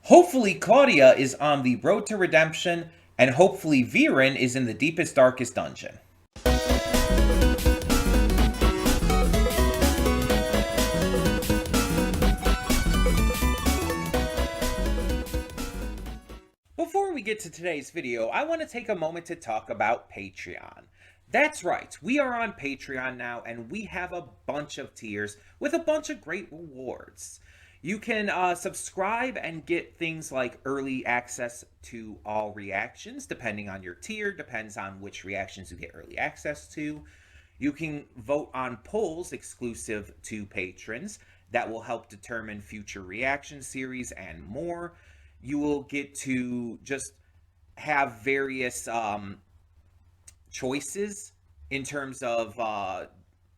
Hopefully Claudia is on the road to redemption, and hopefully Viren is in the deepest, darkest dungeon. Before we get to today's video, I want to take a moment to talk about Patreon. That's right, we are on Patreon now, and we have a bunch of tiers with a bunch of great rewards. You can subscribe and get things like early access to all reactions, depending on your tier, depends on which reactions you get early access to. You can vote on polls exclusive to patrons that will help determine future reaction series and more. You will get to just have various choices in terms of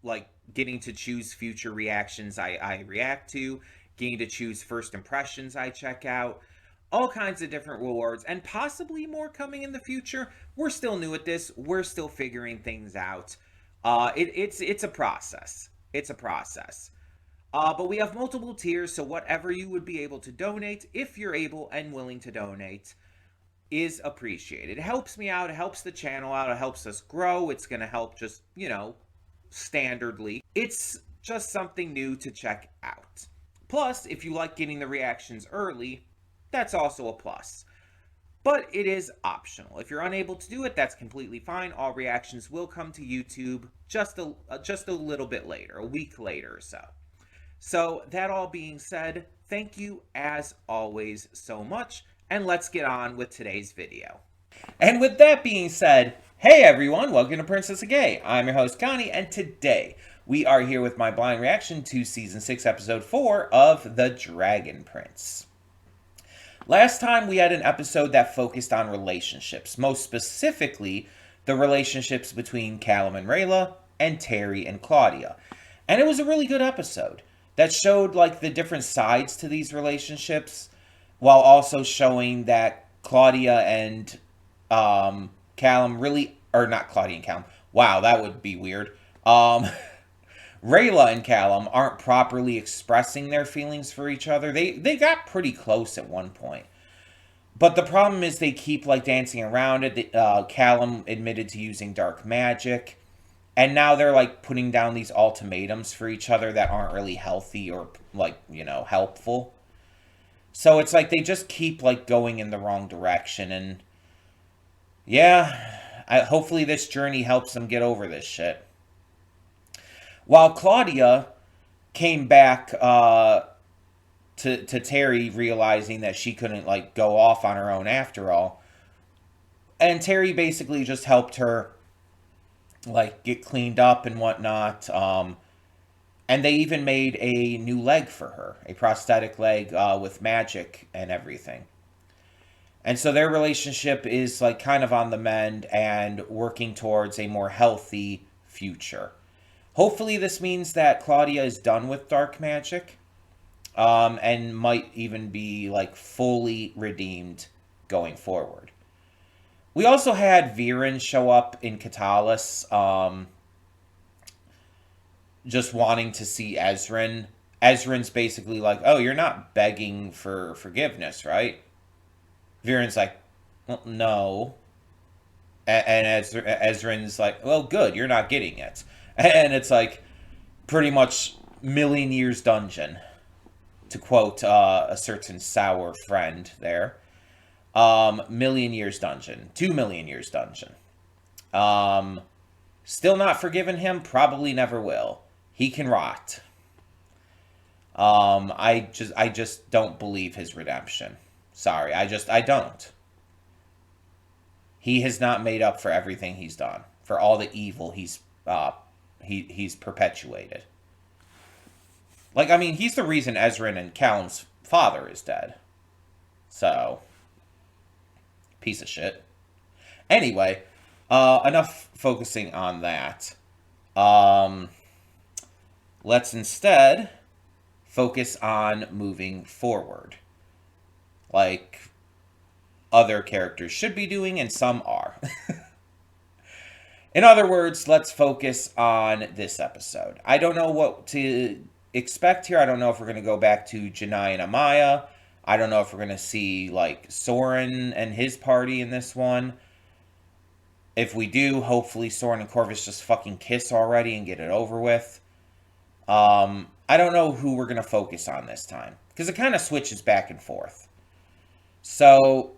like getting to choose future reactions I react to, getting to choose first impressions I check out, all kinds of different rewards, and possibly more coming in the future. We're still new at this. We're still figuring things out. It's a process. It's a process. But we have multiple tiers, so whatever you would be able to donate, if you're able and willing to donate, is appreciated. It helps me out, it helps the channel out, it helps us grow. It's going to help just, standardly. It's just something new to check out. Plus, if you like getting the reactions early, that's also a plus. But it is optional. If you're unable to do it, that's completely fine. All reactions will come to YouTube just a little bit later, a week later or so. So, that all being said, thank you as always so much, and let's get on with today's video. And with that being said, hey everyone, welcome to Princess of Gay. I'm your host Connie, and today we are here with my blind reaction to Season 6, Episode 4 of The Dragon Prince. Last time we had an episode that focused on relationships, most specifically the relationships between Callum and Rayla, and Terry and Claudia. And it was a really good episode that showed like the different sides to these relationships, while also showing that Claudia and Callum really, or not Claudia and Callum, wow, that would be weird. Rayla and Callum aren't properly expressing their feelings for each other. They got pretty close at one point. But the problem is they keep like dancing around it. Callum admitted to using dark magic. And now they're like putting down these ultimatums for each other that aren't really healthy or like, helpful. So it's like they just keep like going in the wrong direction. And yeah, hopefully this journey helps them get over this shit. While Claudia came back to Terry, realizing that she couldn't like go off on her own after all. And Terry basically just helped her like get cleaned up and whatnot. And they even made a new leg for her, a prosthetic leg with magic and everything. And so their relationship is like kind of on the mend and working towards a more healthy future. Hopefully this means that Claudia is done with dark magic, and might even be like fully redeemed going forward. We also had Viren show up in Catalyst, just wanting to see Ezran. Ezran's basically like, oh, you're not begging for forgiveness, right? Viren's like, well, no. And Ezran's like, well, good, you're not getting it. And it's like, pretty much million years dungeon, to quote a certain sour friend there. Million years dungeon. 2 million years dungeon. Still not forgiven him? Probably never will. He can rot. I just don't believe his redemption. Sorry, I don't. He has not made up for everything he's done, for all the evil he's perpetuated. Like, I mean, he's the reason Ezran and Callum's father is dead. So, piece of shit. Anyway, enough focusing on that. Let's instead focus on moving forward. Like other characters should be doing, and some are. In other words, let's focus on this episode. I don't know what to expect here. I don't know if we're going to go back to Janai and Amaya. I don't know if we're going to see, like, Soren and his party in this one. If we do, hopefully Soren and Corvus just fucking kiss already and get it over with. I don't know who we're going to focus on this time, because it kind of switches back and forth. So,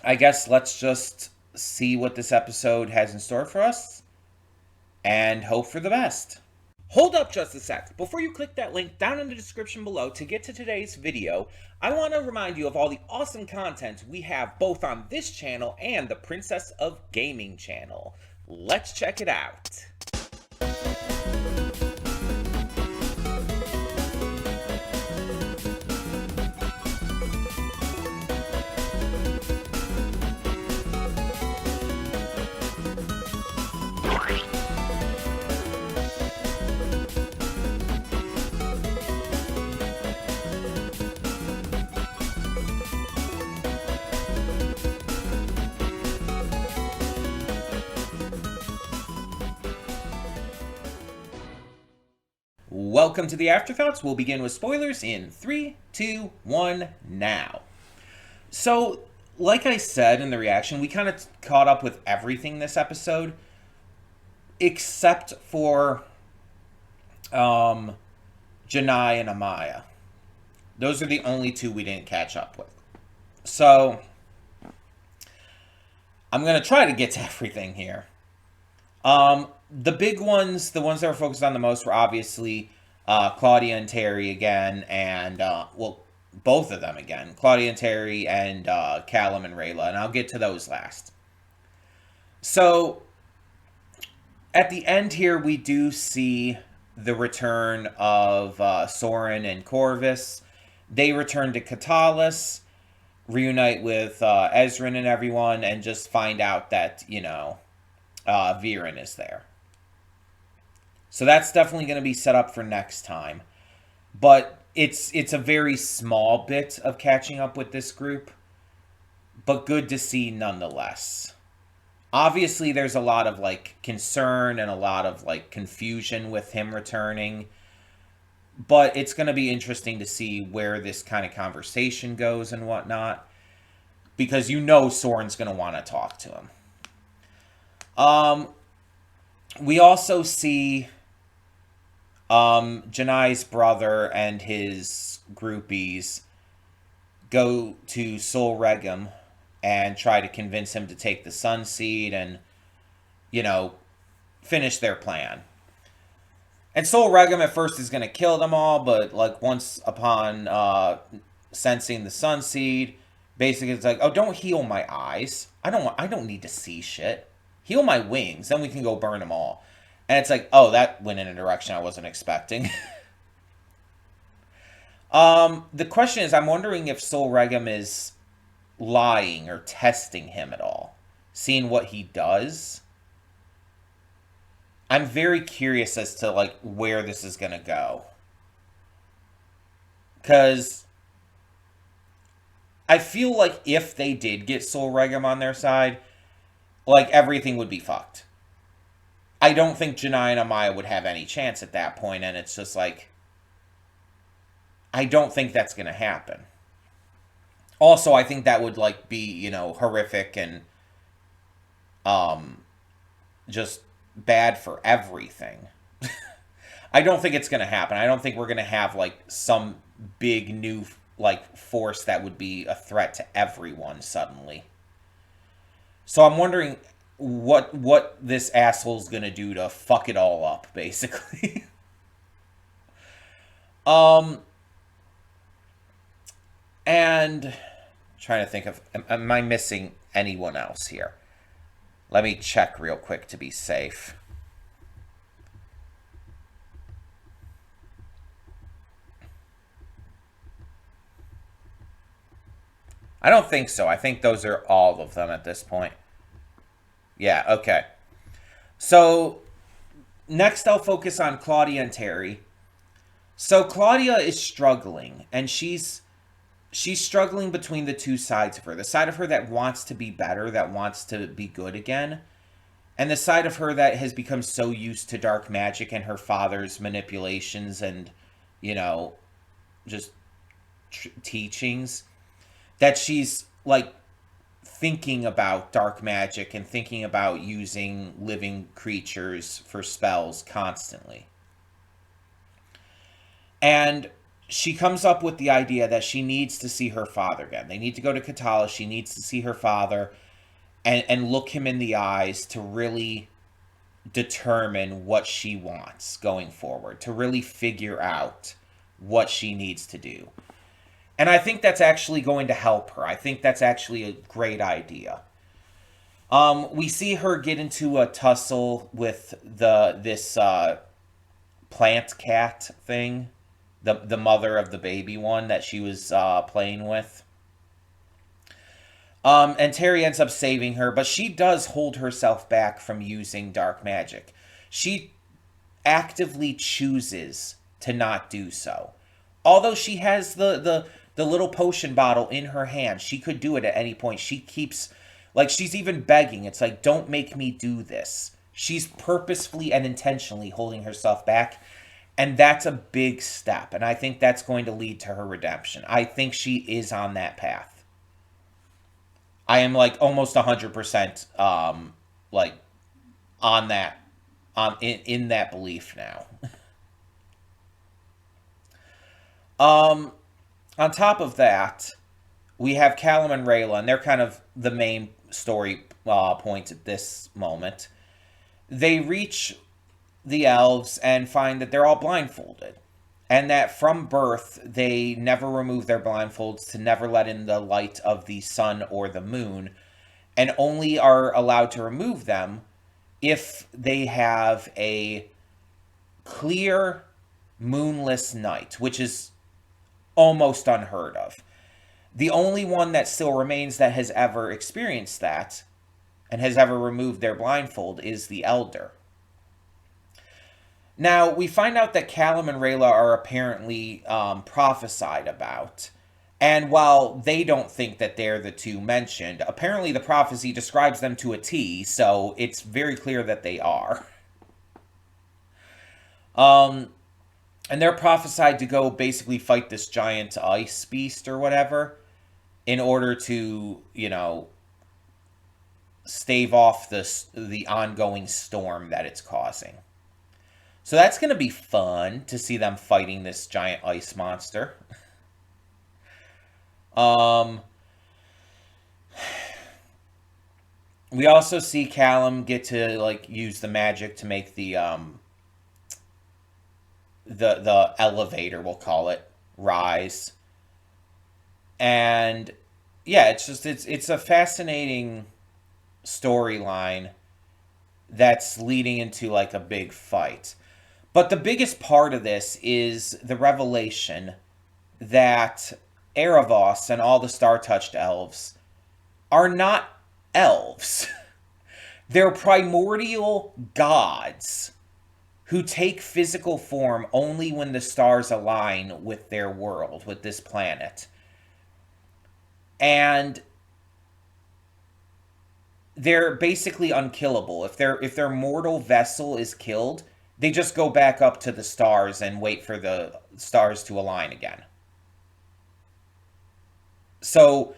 I guess let's just see what this episode has in store for us, and hope for the best. Hold up just a sec. Before you click that link down in the description below to get to today's video, I want to remind you of all the awesome content we have both on this channel and the Princess of Gaming channel. Let's check it out. Welcome to the Afterthoughts. We'll begin with spoilers in 3, 2, 1, now. So, like I said in the reaction, we kind of caught up with everything this episode, except for Janai and Amaya. Those are the only two we didn't catch up with. So, I'm going to try to get to everything here. The big ones, the ones that were focused on the most were obviously Claudia and Terry again, and, well, both of them again. Claudia and Terry, and Callum and Rayla, and I'll get to those last. So, at the end here, we do see the return of Soren and Corvus. They return to Katalis, reunite with Ezrin and everyone, and just find out that, you know, Viren is there. So that's definitely going to be set up for next time. But it's a very small bit of catching up with this group, but good to see nonetheless. Obviously, there's a lot of, like, concern and a lot of, like, confusion with him returning. But it's going to be interesting to see where this kind of conversation goes and whatnot. Because you know Soren's going to want to talk to him. We also see Janai's brother and his groupies go to Sol Regum and try to convince him to take the Sun Seed and, you know, finish their plan. And Sol Regum at first is going to kill them all, but, like, once upon sensing the Sun Seed, basically it's like, oh, don't heal my eyes. I don't need to see shit. Heal my wings, then we can go burn them all. And it's like, oh, that went in a direction I wasn't expecting. The question is, I'm wondering if Sol Regum is lying or testing him at all. Seeing what he does. I'm very curious as to, like, where this is going to go. Because I feel like if they did get Sol Regum on their side, like, everything would be fucked. I don't think Janai and Amaya would have any chance at that point, and it's just like, I don't think that's going to happen. Also, I think that would, like, be, you know, horrific and just bad for everything. I don't think it's going to happen. I don't think we're going to have, like, some big new, like, force that would be a threat to everyone suddenly. So I'm wondering what this asshole's going to do to fuck it all up, basically. And trying to think of, am I missing anyone else here? Let me check real quick to be safe. I don't think so. I think those are all of them at this point. Yeah, okay. So, next I'll focus on Claudia and Terry. So, Claudia is struggling, and she's struggling between the two sides of her. The side of her that wants to be better, that wants to be good again, and the side of her that has become so used to dark magic and her father's manipulations and, you know, just teachings, that she's like thinking about dark magic and thinking about using living creatures for spells constantly. And she comes up with the idea that she needs to see her father again. They need to go to Katala. She needs to see her father and look him in the eyes to really determine what she wants going forward, to really figure out what she needs to do. And I think that's actually going to help her. I think that's actually a great idea. We see her get into a tussle with this plant cat thing, the mother of the baby one that she was playing with. And Terry ends up saving her, but she does hold herself back from using dark magic. She actively chooses to not do so. Although she has the little potion bottle in her hand, she could do it at any point. She keeps, like, she's even begging. It's like, don't make me do this. She's purposefully and intentionally holding herself back. And that's a big step. And I think that's going to lead to her redemption. I think she is on that path. I am like almost 100% like on that in that belief now. On top of that, we have Callum and Rayla, and they're kind of the main story points at this moment. They reach the elves and find that they're all blindfolded, and that from birth they never remove their blindfolds to never let in the light of the sun or the moon, and only are allowed to remove them if they have a clear moonless night, which is almost unheard of. The only one that still remains that has ever experienced that and has ever removed their blindfold is the Elder. Now, we find out that Callum and Rayla are apparently prophesied about. And while they don't think that they're the two mentioned, apparently the prophecy describes them to a T, so it's very clear that they are. And they're prophesied to go basically fight this giant ice beast or whatever in order to, stave off the ongoing storm that it's causing. So that's going to be fun to see them fighting this giant ice monster. We also see Callum get to use the magic to make the elevator, we'll call it, rise. And yeah, it's a fascinating storyline that's leading into a big fight. But the biggest part of this is the revelation that Erebos and all the star-touched elves are not elves. They're primordial gods who take physical form only when the stars align with their world, with this planet. And they're basically unkillable. If their mortal vessel is killed, they just go back up to the stars and wait for the stars to align again. So,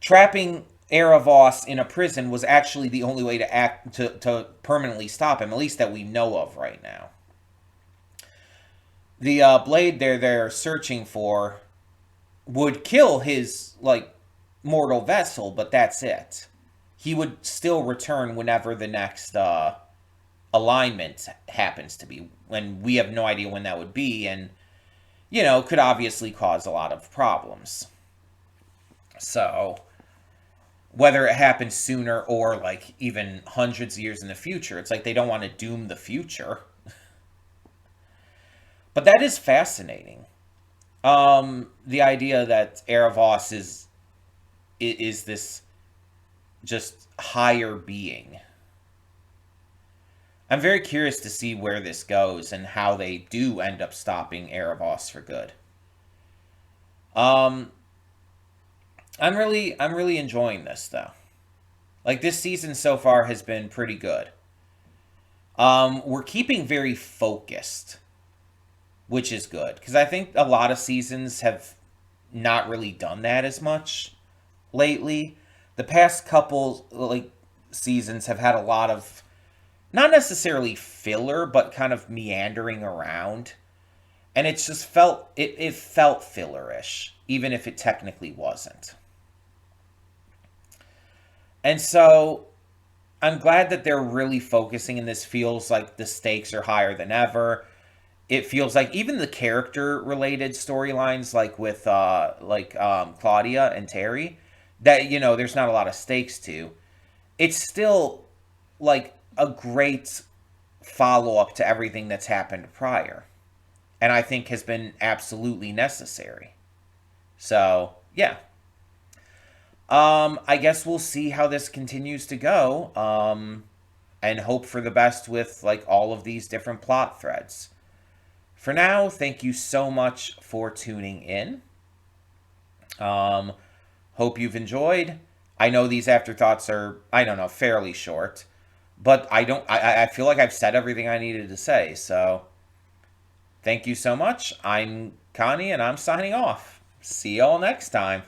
trapping Erebos in a prison was actually the only way to permanently stop him, at least that we know of right now. The blade they're searching for would kill his mortal vessel, but that's it. He would still return whenever the next alignment happens to be, when we have no idea when that would be, and could obviously cause a lot of problems. So whether it happens sooner or even hundreds of years in the future, it's they don't want to doom the future. But that is fascinating. The idea that Erebos is this just higher being. I'm very curious to see where this goes and how they do end up stopping Erebos for good. I'm really enjoying this though. This season so far has been pretty good. We're keeping very focused, which is good, because I think a lot of seasons have not really done that as much lately. The past couple like seasons have had a lot of not necessarily filler, but kind of meandering around. And it's just it felt fillerish, even if it technically wasn't. And so I'm glad that they're really focusing, and this feels like the stakes are higher than ever. It feels like even the character related storylines, like with Claudia and Terry, that there's not a lot of stakes to. It's still like a great follow up to everything that's happened prior, and I think has been absolutely necessary. So yeah, I guess we'll see how this continues to go, and hope for the best with like all of these different plot threads. For now, thank you so much for tuning in. Um, Hope you've enjoyed. I know these afterthoughts are, I don't know, fairly short, but I don't. I feel like I've said everything I needed to say. So thank you so much. I'm Connie, and I'm signing off. See y'all next time.